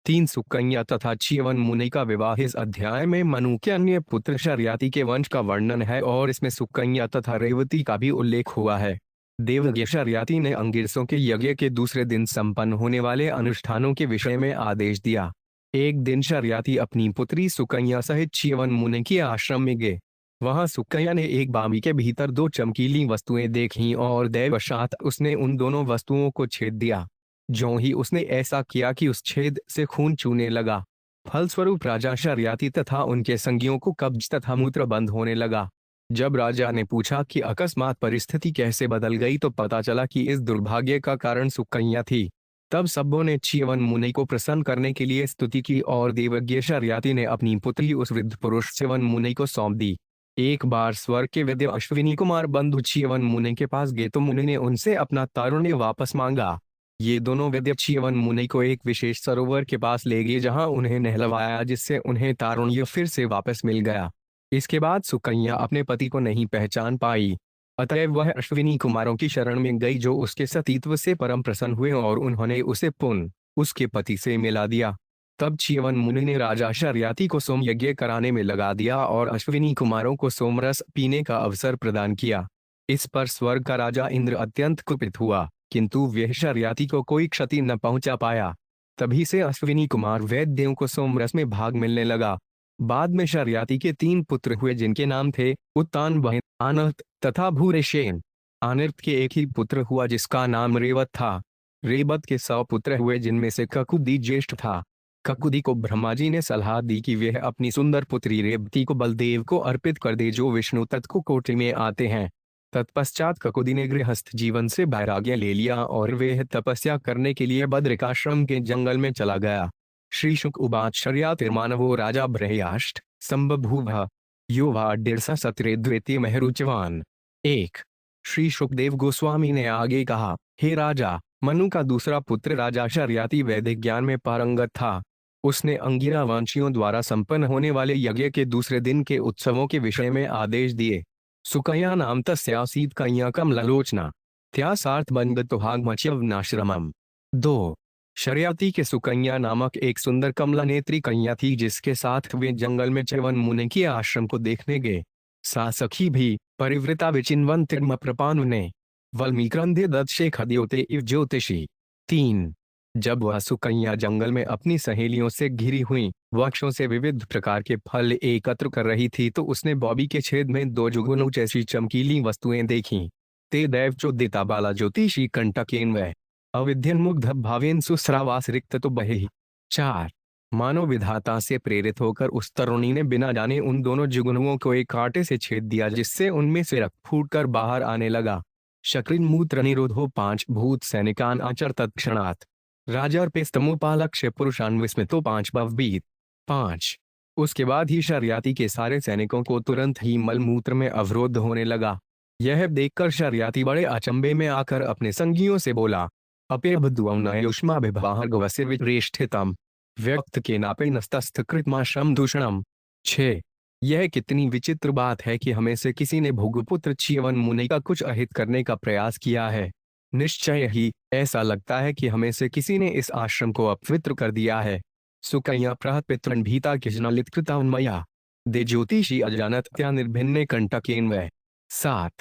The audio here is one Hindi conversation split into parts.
तीन सुकन्या तथा च्यवन मुनि का विवाह। इस अध्याय में मनु के अन्य पुत्र शर्याति के वंश का वर्णन है और इसमें सुकन्या तथा रेवती का भी उल्लेख हुआ है। देवज्ञ शर्याति ने अंगिरसों के यज्ञ के दूसरे दिन संपन्न होने वाले अनुष्ठानों के विषय में आदेश दिया। एक दिन शर्याति अपनी पुत्री सुकन्या सहित च्यवन मुनि के आश्रम में गए। वहां सुकन्या ने एक बामी के भीतर दो चमकीली वस्तुएं देखीं और दैवशात उसने उन दोनों वस्तुओं को छेद दिया। ज्यों ही उसने ऐसा किया कि उस छेद से खून चूने लगा। फलस्वरूप राजा शर्याति तथा उनके संगियों को कब्ज तथा मूत्र बंद होने लगा। जब राजा ने पूछा कि अकस्मात परिस्थिति कैसे बदल गई तो पता चला कि इस दुर्भाग्य का कारण सुकन्या थी। तब सबों ने च्यवन मुनि को प्रसन्न करने के लिए स्तुति की और देवज्ञ शर्याति ने अपनी पुत्री उस वृद्ध पुरुष च्यवन मुनि को सौंप दी। एक बार स्वर्ग के वैद्य अश्विनी कुमार बंधु च्यवन मुनि के पास गए तो मुनि ने उनसे अपना तारुण्य वापस मांगा। ये दोनों वैद्य च्यवन मुनि को एक विशेष सरोवर के पास ले गए जहां उन्हें नहलवाया, जिससे उन्हें तारुण्य फिर से वापस मिल गया। इसके बाद सुकन्या अपने पति को नहीं पहचान पाई, अतएव वह अश्विनी कुमारों की शरण में गई जो उसके सतीत्व से परम प्रसन्न हुए और उन्होंने उसे पुनः उसके पति से मिला दिया। तब च्यवन मुनि ने राजा शर्याति को सोम यज्ञ कराने में लगा दिया और अश्विनी कुमारों को सोमरस पीने का अवसर प्रदान किया। इस पर स्वर्ग का राजा इंद्र अत्यंत कुपित हुआ, किंतु वह शर्याति को कोई क्षति न पहुंचा पाया। तभी से अश्विनी कुमार वैद्यों को सोमरस में भाग मिलने लगा। बाद में शर्याति के तीन पुत्र हुए जिनके नाम थे उत्तान, आनर्त तथा भूरेशेन। आनर्त के एक ही पुत्र हुआ जिसका नाम रेवत था। रेवत के 100 पुत्र हुए जिनमें से ककुदी ज्येष्ठ था। ककुदी को ब्रह्मा जी ने सलाह दी कि वह अपनी सुंदर पुत्री रेवती को बलदेव को अर्पित कर दे जो विष्णु तत्व को कोटि में आते हैं। तत्पश्चात ककुदी ने गृहस्थ जीवन से वैराग्य ले लिया और वह तपस्या करने के लिए बद्रिकाश्रम के जंगल में चला गया। श्री शुक उवाच शर्यातिर्मानवो राजा बृहयाष्ट संबभूव युवा डिरसा सत्रे द्वितीय महरुचवान। 1। श्री शुकदेव गोस्वामी ने आगे कहा, हे राजा, मनु का दूसरा पुत्र राजा शर्याति वैदिक ज्ञान में पारंगत था। उसने अंगिरा वंशियों द्वारा संपन्न होने वाले यज्ञ के दूसरे दिन के उत्सवों के विषय में आदेश दिए। सुकन्या नाम तस्यासीत कन्या कमललोचना त्यासार्थ बनगतोहागमच्यवनाश्रमम। 2। शर्याति के सुकन्या नामक एक सुंदर कमला नेत्री कन्या थी जिसके साथ वे जंगल में च्यवन मुनि के आश्रम को देखने गए। सा सखी भी परिवृता विचिन्वन्तिर्म प्रपानुने वल्मीक्रंदे दत्शे खद्योते इव ज्योतिषी। 3। जब वह सुकन्या जंगल में अपनी सहेलियों से घिरी हुई वृक्षों से विविध प्रकार के फल एकत्र कर रही थी तो उसने बॉबी के छेद में 2 जुगनू जैसी चमकीली वस्तुएं देखीं। ते दैवचोदिता बाला ज्योतिषी कंटकेन व अविद्यन्मुग्ध भावेन सुस्रावास रिक्त तो बहे। 4। मानव विधाता से प्रेरित होकर उस तरुणी ने बिना जाने उन दोनों जुगनुओं को एक कांटे से छेद दिया जिससे उनमें से रक्त फूटकर बाहर आने लगा। शक्रिन मूत्र निरोधो 5 भूत सैनिकान आचर तत्क्षणात् राजार्पेस्तमुपालक्ष्य पुरुषान विस्मितो 5 भवभीत। 5। उसके बाद ही शर्याति के सारे सैनिकों को तुरंत ही मलमूत्र में अवरोध होने लगा। यह देखकर शर्याति बड़े अचंभे में आकर अपने संगियों से बोला, अपेबुष्माभिभागवस्य विरेष्ठितम व्यक्त के नापे नस्तस्थकृतमाश्रम दूषणम। 6। यह कितनी विचित्र बात है कि हमें से किसी ने भृगुपुत्र च्यवन मुनि का कुछ अहित करने का प्रयास किया है। निश्चय ही ऐसा लगता है कि हमें से किसी ने इस आश्रम को अपवित्र कर दिया है। सुकन्या प्रहत पितृन भीता किजनलित कृता उन्मया दे ज्योतिषी अजानत त्या निर्भिन्ने कंटकेन वै। 7।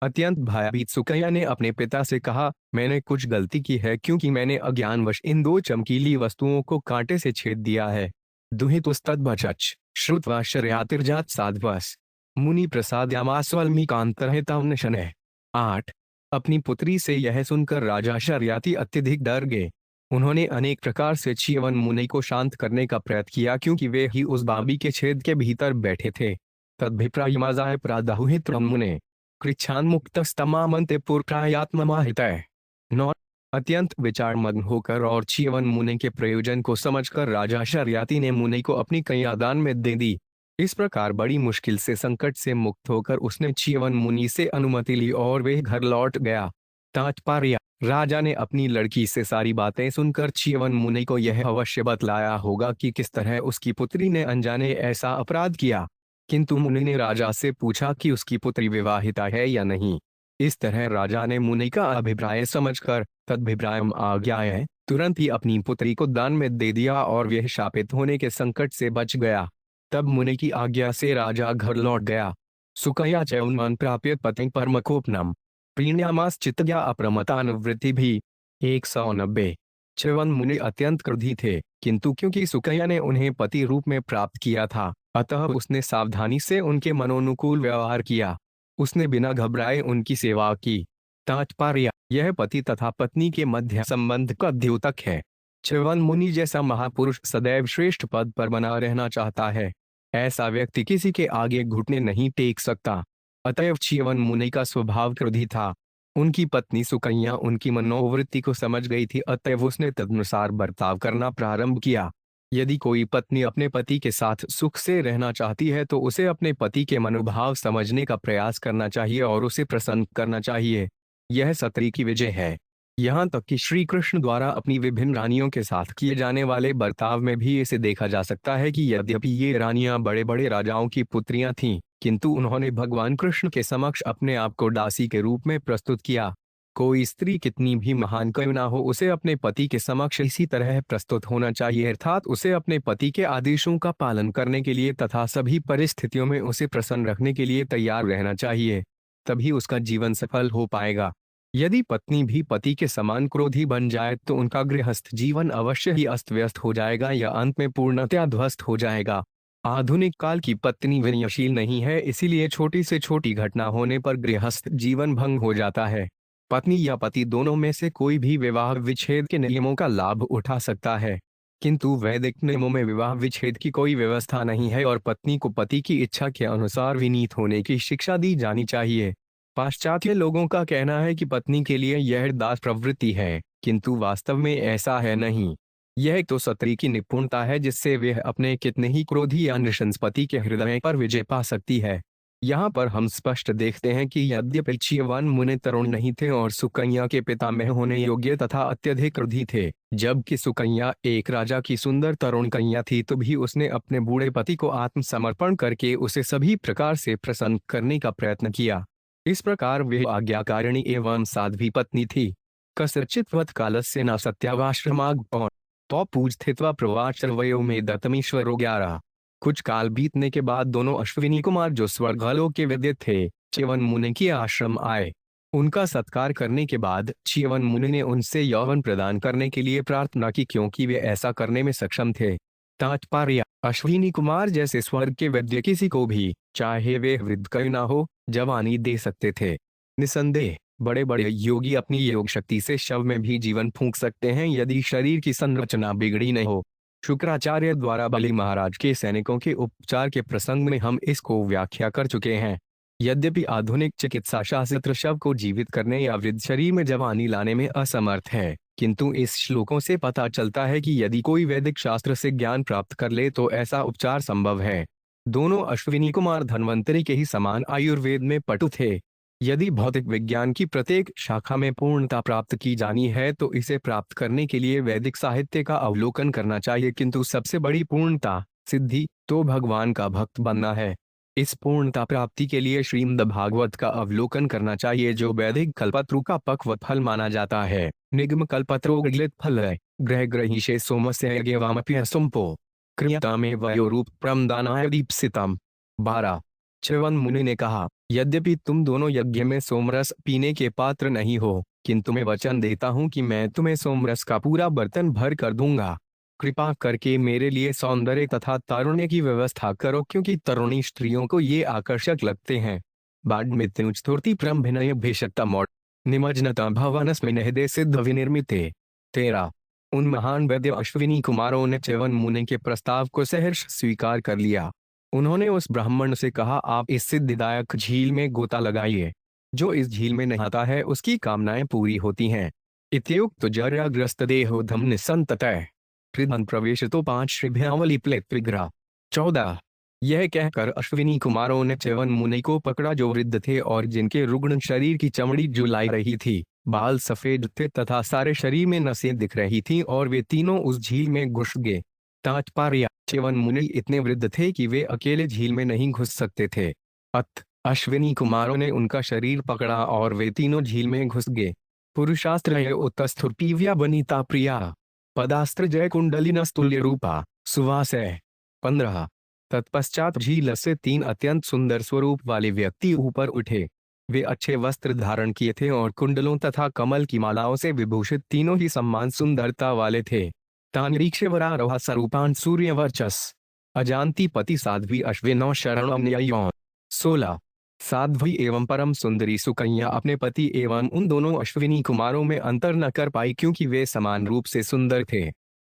अत्यंत भयभीत सुकन्या ने अपने पिता से कहा, मैंने कुछ गलती की है क्योंकि मैंने अज्ञानवश इन 2 चमकीली वस्तुओं को कांटे से छेद दिया है। दुहितुस्तद्वचच श्रुत्वा शर्यातिर्जात साध्वस मुनि प्रसाद्यामास्वल्मीकांतरहितां शनैः। 8। अपनी पुत्री से यह सुनकर राजा शर्याति अत्यधिक डर गए। उन्होंने अनेक प्रकार से च्यवन मुनि को शांत करने का प्रयत्न किया क्योंकि वे ही उस बाबी के छेद के भीतर बैठे थे। तद्भिप्रायमाजाय प्रादाहुहित्रं मुने कृच्छान्मुक्तस्तमामन्ते पुरप्रायात्ममाहितः। 9। अत्यंत विचारमग्न होकर और च्यवन मुनि के प्रयोजन को समझकर राजा शर्याति ने मुनि को अपनी कन्या दान में दे दी। इस प्रकार बड़ी मुश्किल से संकट से मुक्त होकर उसने च्यवन मुनि से अनुमति ली और वह घर लौट गया। तात्पर्य, राजा ने अपनी लड़की से सारी बातें सुनकर च्यवन मुनि को यह अवश्य बतलाया होगा कि किस तरह उसकी पुत्री ने अनजाने ऐसा अपराध किया, किंतु मुनि ने राजा से पूछा कि उसकी पुत्री विवाहिता है या नहीं। इस तरह राजा ने मुनि का अभिप्राय समझकर तदभिप्रायम आज्ञाय तुरंत ही अपनी पुत्री को दान में दे दिया और वह शापित होने के संकट से बच गया। तब मुनि की आज्ञा से राजा घर लौट गया। सुकया च उन्मान प्राप्य पति परमकोपनम प्रीण्यामास चित्तया अप्रमतानुवृत्ति भी। 190। च्यवन मुनि अत्यंत क्रोधी थे, किंतु क्योंकि सुकया ने उन्हें पति रूप में प्राप्त किया था, अतः उसने सावधानी से उनके मनोनुकूल व्यवहार किया। उसने बिना घबराए उनकी सेवा की। तात्पर्य, यह पति तथा पत्नी के मध्य संबंध का द्योतक है। च्यवन मुनि जैसा महापुरुष सदैव श्रेष्ठ पद पर बना रहना चाहता है। ऐसा व्यक्ति किसी के आगे घुटने नहीं टेक सकता। अतएव च्यवन मुनि का स्वभाव क्रोधी था। उनकी पत्नी सुकन्या उनकी मनोवृत्ति को समझ गई थी, अतएव उसने तदनुसार बर्ताव करना प्रारंभ किया। यदि कोई पत्नी अपने पति के साथ सुख से रहना चाहती है तो उसे अपने पति के मनोभाव समझने का प्रयास करना चाहिए और उसे प्रसन्न करना चाहिए। यह सती की विजय है। यहाँ तक कि श्री कृष्ण द्वारा अपनी विभिन्न रानियों के साथ किए जाने वाले बर्ताव में भी इसे देखा जा सकता है कि यद्यपि ये रानियां बड़े बड़े राजाओं की पुत्रियां थीं, किंतु उन्होंने भगवान कृष्ण के समक्ष अपने आप को दासी के रूप में प्रस्तुत किया। कोई स्त्री कितनी भी महान क्यों ना हो, उसे अपने पति के समक्ष इसी तरह प्रस्तुत होना चाहिए, अर्थात उसे अपने पति के आदेशों का पालन करने के लिए तथा सभी परिस्थितियों में उसे प्रसन्न रखने के लिए तैयार रहना चाहिए। तभी उसका जीवन सफल हो पाएगा। यदि पत्नी भी पति के समान क्रोधी बन जाए तो उनका गृहस्थ जीवन अवश्य ही अस्त व्यस्त हो जाएगा या अंत में पूर्णतया ध्वस्त हो जाएगा। आधुनिक काल की पत्नी विनयशील नहीं है, इसीलिए छोटी से छोटी घटना होने पर गृहस्थ जीवन भंग हो जाता है। पत्नी या पति दोनों में से कोई भी विवाह विच्छेद के नियमों का लाभ उठा सकता है, किंतु वैदिक नियमों में विवाह विच्छेद की कोई व्यवस्था नहीं है और पत्नी को पति की इच्छा के अनुसार विनीत होने की शिक्षा दी जानी चाहिए। पाश्चात्य लोगों का कहना है कि पत्नी के लिए यह दास प्रवृत्ति है, किंतु वास्तव में ऐसा है नहीं। यह तो सती की निपुणता है जिससे वह अपने कितने ही क्रोधी या नृशंस पति के हृदय पर विजय पा सकती है। यहाँ पर हम स्पष्ट देखते हैं कि यद्यपि च्यवन मुनि तरुण नहीं थे और सुकन्या के पितामह होने योग्य तथा अत्यधिक क्रोधी थे, जबकि सुकन्या एक राजा की सुंदर तरुण कन्या थी, तो भी उसने अपने बूढ़े पति को आत्मसमर्पण करके उसे सभी प्रकार से प्रसन्न करने का प्रयत्न किया। इस प्रकार वह आज्ञाकारिणी एवं साध्वी पत्नी थी। कसचित् कालस्य न सत्यावाश्रमाग तो पूजथित्वा प्रवाचर्वयो में दत्तमीश्वरो 11। कुछ काल बीतने के बाद दोनों अश्विनी कुमार जो स्वर्गलोक के विदित थे, च्यवन मुनि के आश्रम आए। उनका सत्कार करने के बाद च्यवन मुनि ने उनसे यौवन प्रदान करने के लिए प्रार्थना की, क्योंकि वे ऐसा करने में सक्षम थे। तात्पर्य, अश्विनी कुमार जैसे स्वर्ग के वैद्य किसी को भी, चाहे वे वृद्ध क्यों ना हो, जवानी दे सकते थे। निसंदेह बड़े बड़े योगी अपनी योग शक्ति से शव में भी जीवन फूंक सकते हैं, यदि शरीर की संरचना बिगड़ी नहीं हो। शुक्राचार्य द्वारा बलि महाराज के सैनिकों के उपचार के प्रसंग में हम इसको व्याख्या कर चुके हैं। यद्यपि आधुनिक चिकित्सा शास्त्र शव को जीवित करने या वृद्ध शरीर में जवानी लाने में असमर्थ है, किंतु इस श्लोकों से पता चलता है कि यदि कोई वैदिक शास्त्र से ज्ञान प्राप्त कर ले तो ऐसा उपचार संभव है। दोनों अश्विनी कुमार धन्वंतरि के ही समान आयुर्वेद में पटु थे। यदि भौतिक विज्ञान की प्रत्येक शाखा में पूर्णता प्राप्त की जानी है तो इसे प्राप्त करने के लिए वैदिक साहित्य का अवलोकन करना चाहिए, किंतु सबसे बड़ी पूर्णता सिद्धि तो भगवान का भक्त बनना है। इस पूर्णता प्राप्ति के लिए श्रीमद् भागवत का अवलोकन करना चाहिए, जो वैदिक कल्पत्रु का पक्व फल माना जाता है। निगम कल्पत्रोगलित फल है ग्रह ग्रहीशे सोमस्य वामप्य सुम्पो क्रियता में वयोरूप प्रमदानाय दीप्सितम। 12। च्यवन मुनि ने कहा, यद्यपि तुम दोनों यज्ञ में सोमरस पीने के पात्र नहीं हो, किंतु मैं वचन देता हूँ कि मैं तुम्हें सोमरस का पूरा बर्तन भर कर दूंगा। कृपा करके मेरे लिए सौंदर्य तथा तारुण्य की व्यवस्था करो, क्योंकि तरुणी स्त्रियों को ये आकर्षक लगते हैं। बाड्मित्युस्तुर्ति प्रम्भिनय भेषक्तमोड निमज्नता भवनस्मिन् हृदय सिद्ध विनिर्मिते। 13। उन महान वैद्य अश्विनी कुमारों ने च्यवन मुनि के प्रस्ताव को सहर्ष स्वीकार कर लिया। उन्होंने उस ब्राह्मण से कहा, आप इस सिद्धिदायक झील में गोता लगाइए। जो इस झील में नहाता है उसकी कामनाएं पूरी होती हैं। इत्युक्त जर्याग्रस्त देहो धम निसंततः हृदय प्रवेश तो 5 श्रीभ्यावली प्लेत विग्रह। 14। यह कहकर अश्विनी कुमारों ने च्यवन मुनि को पकड़ा, जो वृद्ध थे और जिनके रुग्ण शरीर की चमड़ी जुलाई रही थी, बाल सफेद थे तथा सारे शरीर में नसें दिख रही थीं, और वे तीनों उस झील में घुस गए। तात्पर्य, च्यवन मुनि इतने वृद्ध थे कि वे अकेले झील में नहीं घुस सकते थे। अतः अश्विनी कुमारों ने उनका शरीर पकड़ा और वे तीनों झील में घुस गए। पुरुषास्त्र उत्तस्थुर्पीव्या वनिता प्रिया पदास्त्र जय कुंडलिनस्तुल्य रूपा सुवास है। 15। तत्पश्चात झील से 3 अत्यंत सुंदर स्वरूप वाले व्यक्ति ऊपर उठे। वे अच्छे वस्त्र धारण किए थे और कुंडलों तथा कमल की मालाओं से विभूषित तीनों ही समान सुंदरता वाले थे। तानिरीक्षवरारोह स्वरूपान सूर्य वर्चस अजांति पति साध्वी अश्विनौ शरणम न्यायों। 16। साध्वी एवं परम सुंदरी सुकन्या अपने पति एवं उन दोनों अश्विनी कुमारों में अंतर न कर पाई क्योंकि वे समान रूप से सुंदर थे।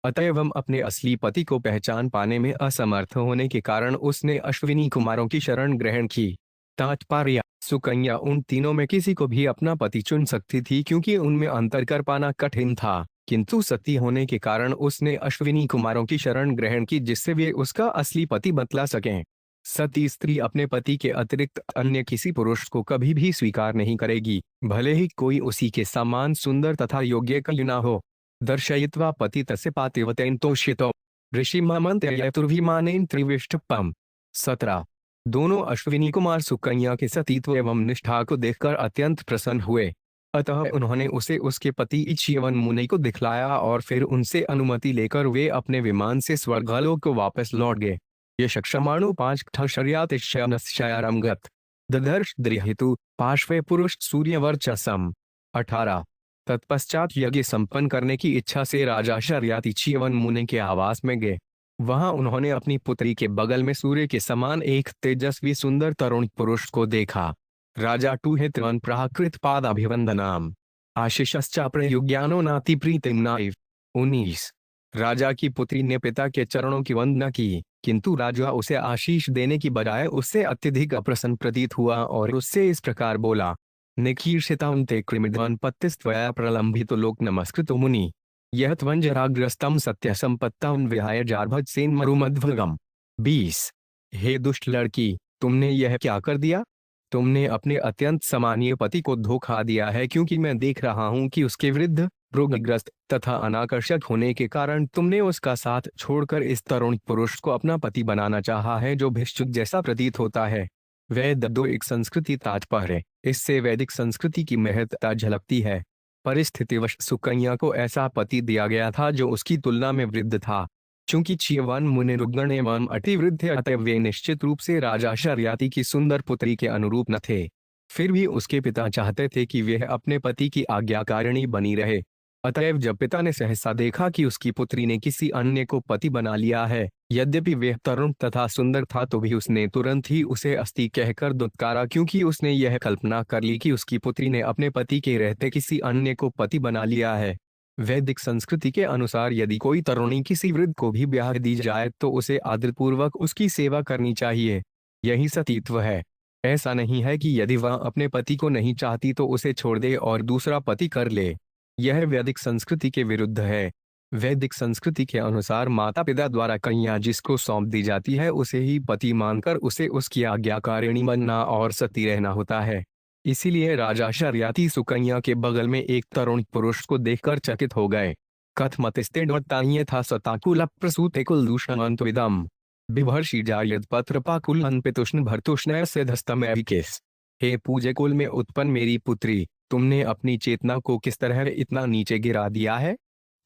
अतएव अपने असली पति को पहचान पाने में असमर्थ होने के कारण उसने अश्विनी कुमारों की शरण ग्रहण की। तात्पर्य, सुकन्या उन तीनों में किसी को भी अपना पति चुन सकती थी क्योंकि उनमें अंतर कर पाना कठिन था, किंतु सती होने के कारण उसने अश्विनी कुमारों की शरण ग्रहण की जिससे वे उसका असली पति बतला सकें। सती स्त्री अपने पति के अतिरिक्त अन्य किसी पुरुष को कभी भी स्वीकार नहीं करेगी, भले ही कोई उसी के समान सुंदर तथा योग्य क्यों न हो। दर्शयित्वा पति तस्य पातिवतेन्तोषितो ऋषि ममंतुर्भिमानेन त्रिविष्टपम। 17। दोनों अश्विनी कुमार सुकन्या के सतीत्व एवं निष्ठा को देखकर अत्यंत प्रसन्न हुए, अतः उन्होंने उसे उसके पति इच्छिवन मुनि को दिखलाया और फिर उनसे अनुमति लेकर वे अपने विमान से स्वर्गलोक को वापस लौट गए। यशक्षमाणु 5 ठशर्यातिशयनश्चयारमगत ददर्श द्रिहेतु पार्श्वे पुरुष सूर्यवर्चसम। 18। तत्पश्चात यज्ञ संपन्न करने की इच्छा से राजा शर्याति च्यवन मुनि के आवास में गए। वहां उन्होंने अपनी पुत्री के बगल में सूर्य के समान एक तेजस्वी सुंदर तरुण पुरुष को देखा। राजा टूहे त्वन प्राकृत पादाभिवंदनाम आशीषश्चा प्रयुज्ञानो नाति प्रीतिम नाइव। 19। राजा की पुत्री ने पिता के चरणों की वंदना की, किंतु राजा उसे आशीष देने की बजाय उससे अत्यधिक अप्रसन्न प्रतीत हुआ और उससे इस प्रकार बोला, निकीर्षितां ते कृमिद्वान् पत्तिस्त्वया प्रलंभितो लोक नमस्कृतो मुनि यह त्वंजराग्रस्तम सत्य संपत्तां विहाय जार्भत्सेन मरुमध्वगम। 20। हे दुष्ट लड़की, तुमने यह क्या कर दिया? तुमने अपने अत्यंत सम्मानीय पति को धोखा दिया है क्योंकि मैं देख रहा हूं कि उसके वृद्ध, रोगग्रस्त तथा अनाकर्षक होने के कारण तुमने उसका साथ छोड़कर इस तरुण पुरुष को अपना पति बनाना चाहा है जो भिक्षुक जैसा प्रतीत होता है। वैदिक संस्कृति तात्पर्य, इससे वैदिक संस्कृति की महत्ता झलकती है। परिस्थितिवश सुकन्या को ऐसा पति दिया गया था जो उसकी तुलना में वृद्ध था। चूंकि च्यवन मुनि रुग्ण एवं अतिवृद्ध थे, अतः वे निश्चित रूप से राजा शर्याति की सुंदर पुत्री के अनुरूप न थे। फिर भी उसके पिता चाहते थे कि वह अपने पति की आज्ञाकारिणी बनी रहे। अतएव जब पिता ने सहसा देखा कि उसकी पुत्री ने किसी अन्य को पति बना लिया है, यद्यपि वह तरुण तथा सुंदर था, तो भी उसने तुरंत ही उसे अस्ति कहकर दुत्कारा क्योंकि उसने यह कल्पना कर ली कि उसकी पुत्री ने अपने पति के रहते किसी अन्य को पति बना लिया है। वैदिक संस्कृति के अनुसार यदि कोई तरुणी किसी वृद्ध को भी ब्याह दी जाए तो उसे आदरपूर्वक उसकी सेवा करनी चाहिए। यही सतीत्व है। ऐसा नहीं है कि यदि वह अपने पति को नहीं चाहती तो उसे छोड़ दे और दूसरा पति कर ले। यह वैदिक संस्कृति के विरुद्ध है। वैदिक संस्कृति के अनुसार माता पिता द्वारा कन्या जिसको सौंप दी जाती है उसे ही पति मानकर उसे उसकी आज्ञाकारिणी बनना और सती रहना होता है। इसीलिए राजा शर्याति सुकन्या के बगल में एक तरुण पुरुष को देखकर चकित हो गए। कथमतिस्ते था सताकुल प्रसूते कुलदूषणविदम बिभर्षि जायद पत्र पाकुल अनपितुष्ण भरतुष्ण सिद्धस्तमैकेस। हे पूज्य कुल में उत्पन्न मेरी पुत्री, तुमने अपनी चेतना को किस तरह इतना नीचे गिरा दिया है?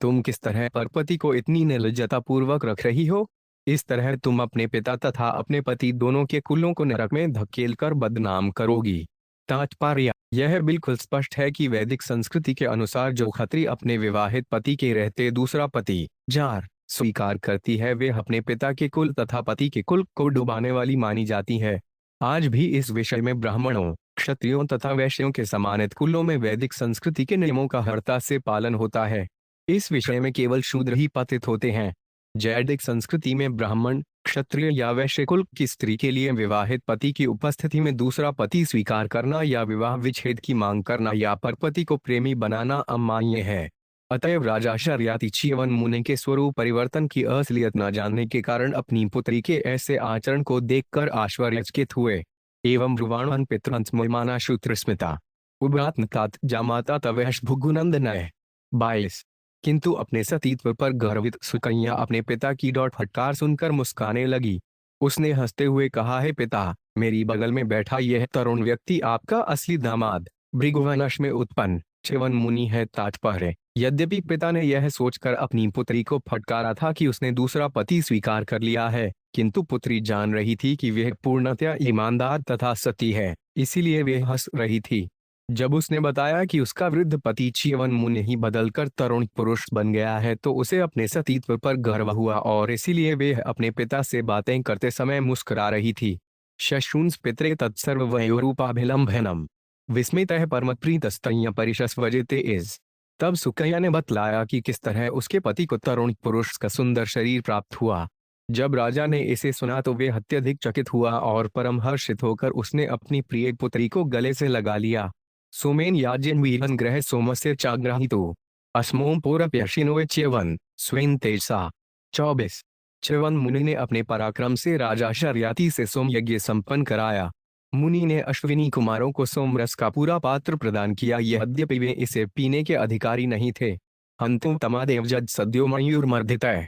तुम किस तरह पर पति को इतनी निर्लज्जता पूर्वक रख रही हो? इस तरह तुम अपने पिता तथा अपने पति दोनों के कुलों को नरक में धकेल कर बदनाम करोगी। तात्पर्य, यह बिल्कुल स्पष्ट है कि वैदिक संस्कृति के अनुसार जो खत्री अपने विवाहित पति के रहते दूसरा पति जार स्वीकार करती है वे अपने पिता के कुल तथा पति के कुल को डुबाने वाली मानी जाती है। आज भी इस विषय में ब्राह्मणों, क्षत्रियों तथा वैश्यों के सम्मानित कुलों में वैदिक संस्कृति के नियमों का हरता से पालन होता है। इस विषय में केवल शूद्र ही पतित होते हैं। जैदिक संस्कृति में ब्राह्मण, क्षत्रिय या वैश्य कुल की स्त्री के लिए विवाहित पति की उपस्थिति में दूसरा पति स्वीकार करना या विवाह विच्छेद की मांग करना या परपति को प्रेमी बनाना अमान्य है। अतएव राजा शर्याति च्यवन मुनि के स्वरूप परिवर्तन की असलियत न जानने के कारण अपनी पुत्री के ऐसे आचरण को देखकर आश्चर्यचकित हुए। एवं ब्रुवाणन पितृंस्माना शूत्रस्मिता उब्रात्मतात जामाता तवैश भुगुनंदनय। 22। किंतु अपने सतीत्व पर गर्वित सुकन्या अपने पिता की डॉट फटकार सुनकर मुस्काने लगी। उसने हंसते हुए कहा, है पिता, मेरी बगल में बैठा यह तरुण व्यक्ति आपका असली दामाद भृगुवंश में उत्पन्न च्यवन मुनि है। तात्पर्य: यद्यपि पिता ने यह सोचकर अपनी पुत्री को फटकारा था कि उसने दूसरा पति स्वीकार कर लिया है, किंतु पुत्री जान रही थी कि वह पूर्णतया ईमानदार तथा सती है, इसीलिए वह हंस रही थी। जब उसने बताया कि उसका वृद्ध पति च्यवन मुनि ही बदलकर तरुण पुरुष बन गया है, तो उसे अपने सतीत्व पर गर्व हुआ और इसीलिए वह अपने पिता से बातें करते समय मुस्कुरा रही थी। शश्रूंस पित्रे तत्सर्ववयोरूपाभिलंभनम विस्मितः परमप्रीतस्तय परिशस्वजिते इज। तब सुकन्या ने बतलाया कि किस तरह उसके पति को तरुण पुरुष का सुंदर शरीर प्राप्त हुआ। जब राजा ने इसे सुना तो वे अत्यधिक चकित हुआ और परम हर्षित होकर उसने अपनी प्रिय पुत्री को गले से लगा लिया। सोमेन याज्ञन वीरन ग्रह सोमस्य चाग्रहितो अस्मोम पौरप्यशिनो च्यवन स्वेन तेजसा। 24। च्यवन मुनि ने अपने पराक्रम से राजा शर्याति से सोम यज्ञ संपन्न कराया। मुनि ने अश्विनी कुमारों को सोमरस का पूरा पात्र प्रदान किया, यद्यपि वे इसे पीने के अधिकारी नहीं थे। हंतु तमादेव जज सद्यो मयूर्मर्दितः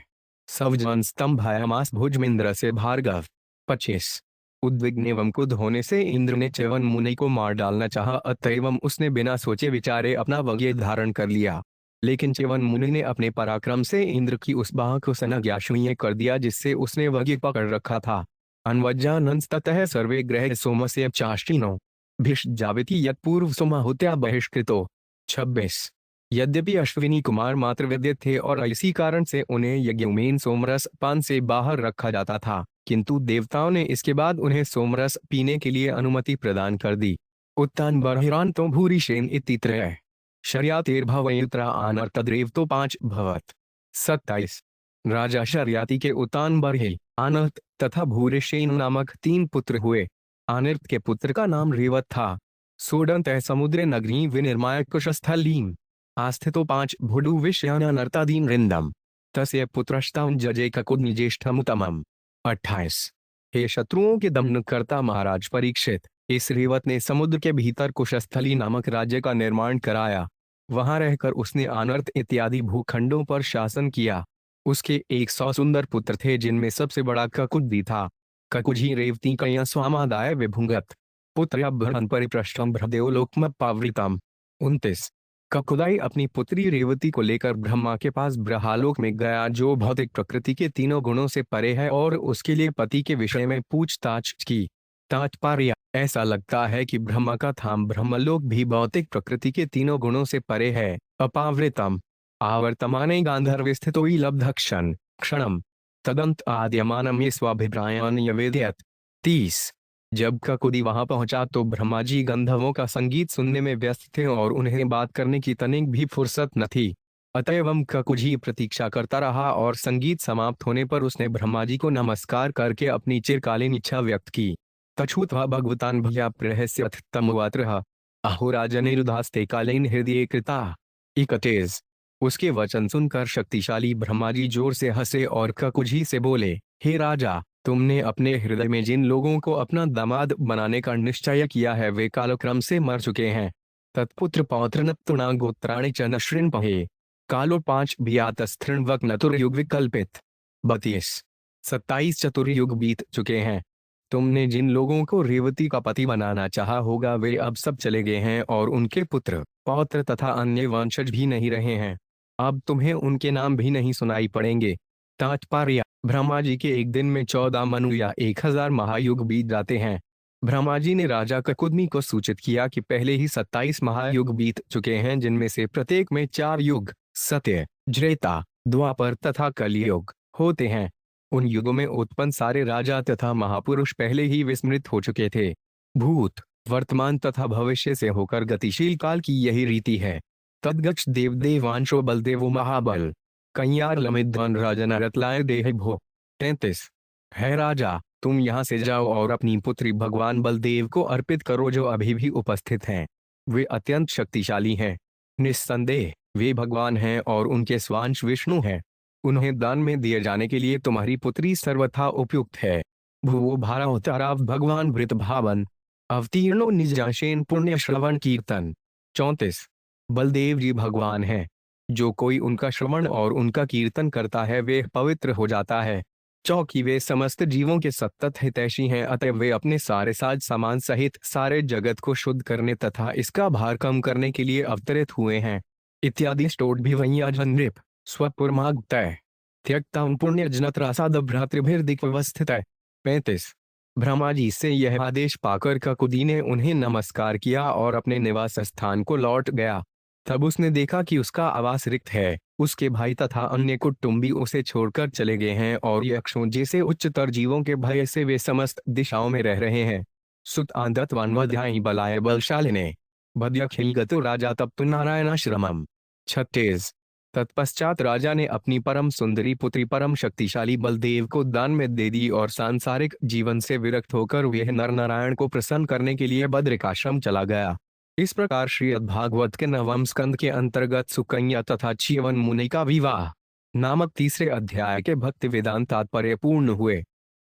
सवजन स्तंभायामास भुजमिंद्र से भार्गव। 25। उद्विग्न एवं क्रुद्ध होने से इंद्र ने च्यवन मुनि को मार डालना चाहा, अतएव उसने बिना सोचे विचारे अपना वज्र धारण कर लिया। लेकिन च्यवन मुनि ने अपने पराक्रम से इंद्र की उस बाह को संज्ञाशून्य कर दिया जिससे उसने वज्र पकड़ रखा था। अन्वज्जानंस्ततः सर्वे ग्रह सोमस्य चाष्टिनो भिषजाविति यत्पूर्व सोमाहुत्या बहिष्कृतो। 26। यद्यपि अश्विनी कुमार मात्र विद्य थे और इसी कारण से उन्हें यज्ञों में सोमरस पान से बाहर रखा जाता था, किंतु देवताओं ने इसके बाद उन्हें सोमरस पीने के लिए अनुमति प्रदान कर दी। उत्तान बर्हिरांतो भूरिशेन इति त्रयः शर्यातिर्भवयुत्रा आनर्तद्रेव तो 5 भवत्। 27। राजा शर्याति के उत्तान बर्हि, आनर्त तथा भूरिशेन नामक 3 पुत्र हुए। आनर्त के पुत्र का नाम रेवत था। सोडंत समुद्र नगरी विनिर्माय कुशस्थलीम आस्थितो 5 भुडु विषयानर्तादीन रिंदम तस्य पुत्रस्तां जजे ककुज्ञेष्ठमुत्तमम्। 28। हे शत्रुओं के दमनकर्ता महाराज परीक्षित, इस रेवत ने समुद्र के भीतर कुशस्थली नामक राज्य का निर्माण कराया। वहां रहकर उसने आनर्त इत्यादि भूखंडों पर शासन किया। उसके 100 सुंदर पुत्र थे, जिनमें सबसे बड़ा ककुजी था। ककुजी रेवती कया स्वामादाय विभुंगत पुत्र बृहन परिपृष्ठम भ्रदेवलोकमपावृतम। 29। ककुदाई अपनी पुत्री रेवती को लेकर ब्रह्मा के पास ब्रह्मालोक में गया, जो भौतिक प्रकृति के तीनों गुणों से परे है, और उसके लिए पति के विषय में पूछताछ की। तात्पर्य: ऐसा लगता है कि ब्रह्मा का धाम ब्रह्मलोक भी भौतिक प्रकृति के तीनों गुणों से परे है। अपावृतम आवर्तमाने गांधर्व स्थितो लब्धक्षण क्षणम तदंत आद्यमानम ये स्वाभिप्रायान यवेद्यत। 30। जब ककुदी वहां पहुंचा तो ब्रह्मा जी गंधर्वों का संगीत सुनने में व्यस्त थे और उन्हें बात करने की तनिक भी फुर्सत न थी। अतएव ककुजी प्रतीक्षा करता रहा और संगीत समाप्त होने पर उसने ब्रह्मा जी को नमस्कार करके अपनी चिरकालीन इच्छा व्यक्त की। तछूत्वा भगवतान भयाप्रहस्यथ तमुवात्रः अहो राजनिरुदास्ते कालीन हृदय कृता। 31। उसके वचन सुनकर शक्तिशाली ब्रह्मा जी जोर से हंसे और ककुजी से बोले, हे राजा, तुमने अपने हृदय में जिन लोगों को अपना दामाद बनाने का निश्चय किया है वे कालक्रम से मर चुके हैं। तत्पुत्र पौत्र नप्तुणा गोत्राणि च नश्रिन पहे कालो 5 भियातस्त्रिणवक नतुर्युग विकल्पित। 32। 27 चतुर्युग बीत चुके हैं। तुमने जिन लोगों को रेवती का पति बनाना चाहा होगा वे अब सब चले गए हैं और उनके पुत्र पौत्र तथा अन्य वंशज भी नहीं रहे हैं। अब तुम्हें उनके नाम भी नहीं सुनाई पड़ेंगे। तात्पर्य: ब्रह्मा जी के एक दिन में 14 मनु या 1000 महायुग बीत जाते हैं। ब्रह्मा जी ने राजा ककुदमी को सूचित किया कि पहले ही 27 महायुग बीत चुके हैं, जिनमें से प्रत्येक में 4 युग सत्य, त्रेता, द्वापर तथा कलियुग होते हैं। उन युगों में उत्पन्न सारे राजा तथा महापुरुष पहले ही विस्मृत हो चुके थे। भूत, वर्तमान तथा भविष्य से होकर गतिशील काल की यही रीति है। तद्गच्छ देवदेवांशो बलदेवो महाबल कन्यार लमिध्वन राजन रतलाय देह भो। 33। है राजा, तुम यहाँ से जाओ और अपनी पुत्री भगवान बलदेव को अर्पित करो, जो अभी भी उपस्थित हैं। वे अत्यंत शक्तिशाली हैं। निस्संदेह वे भगवान हैं और उनके स्वांश विष्णु हैं। उन्हें दान में दिए जाने के लिए तुम्हारी पुत्री सर्वथा उपयुक्त है। भुवो भारावताराव भगवान वृत भावन अवतीर्णो निजाशेन पुण्य श्रवण कीर्तन। 34। बलदेव जी भगवान हैं। जो कोई उनका श्रवण और उनका कीर्तन करता है वे पवित्र हो जाता है। चौकी वे समस्त जीवों के सतत हितैषी हैं, अतः वे अपने सारे साज सामान सहित सारे जगत को शुद्ध करने तथा इसका भार कम करने के लिए अवतरित हुए हैं। इत्यादि स्टोड्भिवंयाजनृप स्वपुरमागतय त्यक्तां पुण्यजनत्रासाद भ्रातृभिर्दिक्वस्थित। 35। ब्रह्मा जी से यह आदेश पाकर ककुदी ने उन्हें नमस्कार किया और अपने निवास स्थान को लौट गया। तब उसने देखा कि उसका आवास रिक्त है, उसके भाई तथा अन्य कुटुंबी उसे छोड़कर चले गए हैं और यक्षों जैसे उच्चतर जीवों के भय से वे समस्त दिशाओं में रह रहे हैं। सुत आदत्वान्वध्यायी बलाय बलशालिने बद्यखिलगतो राजा तप्तु नारायणाश्रमम। 36। तत्पश्चात राजा ने अपनी परम सुंदरी पुत्री परम शक्तिशाली बलदेव को दान में दे दी और सांसारिक जीवन से विरक्त होकर वह नर नारायण को प्रसन्न करने के लिए बद्रिकाश्रम चला गया। इस प्रकार श्रीमद् भागवत के 9वें स्कंद के अंतर्गत सुकन्या तथा च्यवन मुनि का विवाह नामक तीसरे अध्याय के भक्ति वेदांत तात्पर्य पूर्ण हुए।